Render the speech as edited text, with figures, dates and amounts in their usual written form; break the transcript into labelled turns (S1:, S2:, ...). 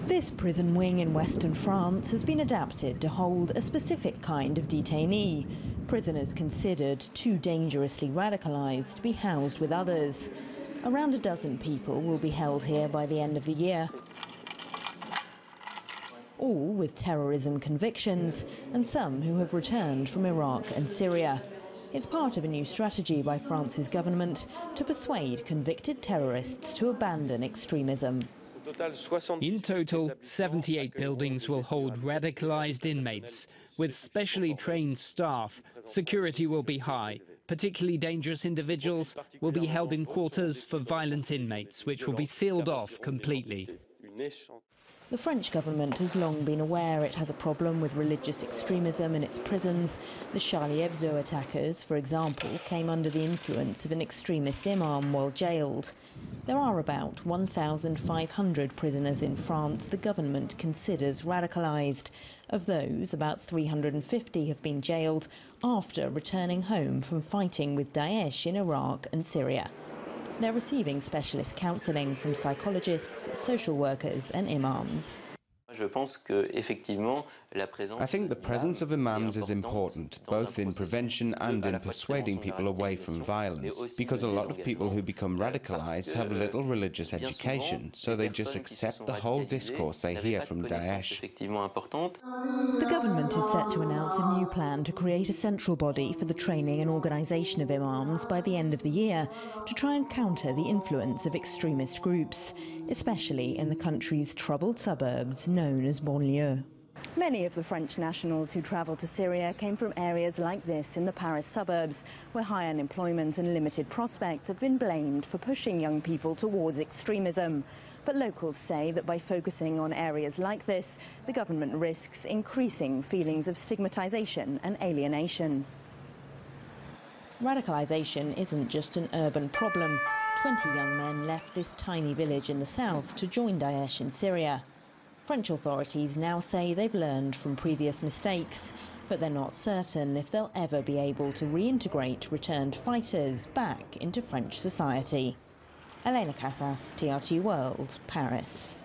S1: This prison wing in western France has been adapted to hold a specific kind of detainee, prisoners considered too dangerously radicalised to be housed with others. Around a dozen people will be held here by the end of the year, all with terrorism convictions and some who have returned from Iraq and Syria. It's part of a new strategy by France's government to persuade convicted terrorists to abandon extremism.
S2: In total, 78 buildings will hold radicalised inmates. With specially trained staff, security will be high. Particularly dangerous individuals will be held in quarters for violent inmates, which will be sealed off completely.
S1: The French government has long been aware it has a problem with religious extremism in its prisons. The Charlie Hebdo attackers, for example, came under the influence of an extremist imam while jailed. There are about 1,500 prisoners in France the government considers radicalised. Of those, about 350 have been jailed after returning home from fighting with Daesh in Iraq and Syria. They're receiving specialist counselling from psychologists, social workers and imams.
S3: I think the presence of imams is important, both in prevention and in persuading people away from violence, because a lot of people who become radicalised have little religious education, so they just accept the whole discourse they hear from Daesh.
S1: The government is set to announce a new plan to create a central body for the training and organisation of imams by the end of the year to try and counter the influence of extremist groups, especially in the country's troubled suburbs known as banlieue. Many of the French nationals who travelled to Syria came from areas like this in the Paris suburbs, where high unemployment and limited prospects have been blamed for pushing young people towards extremism. But locals say that by focusing on areas like this, the government risks increasing feelings of stigmatisation and alienation. Radicalisation isn't just an urban problem. 20 young men left this tiny village in the south to join Daesh in Syria. French authorities now say they've learned from previous mistakes, but they're not certain if they'll ever be able to reintegrate returned fighters back into French society. Elena Casas, TRT World, Paris.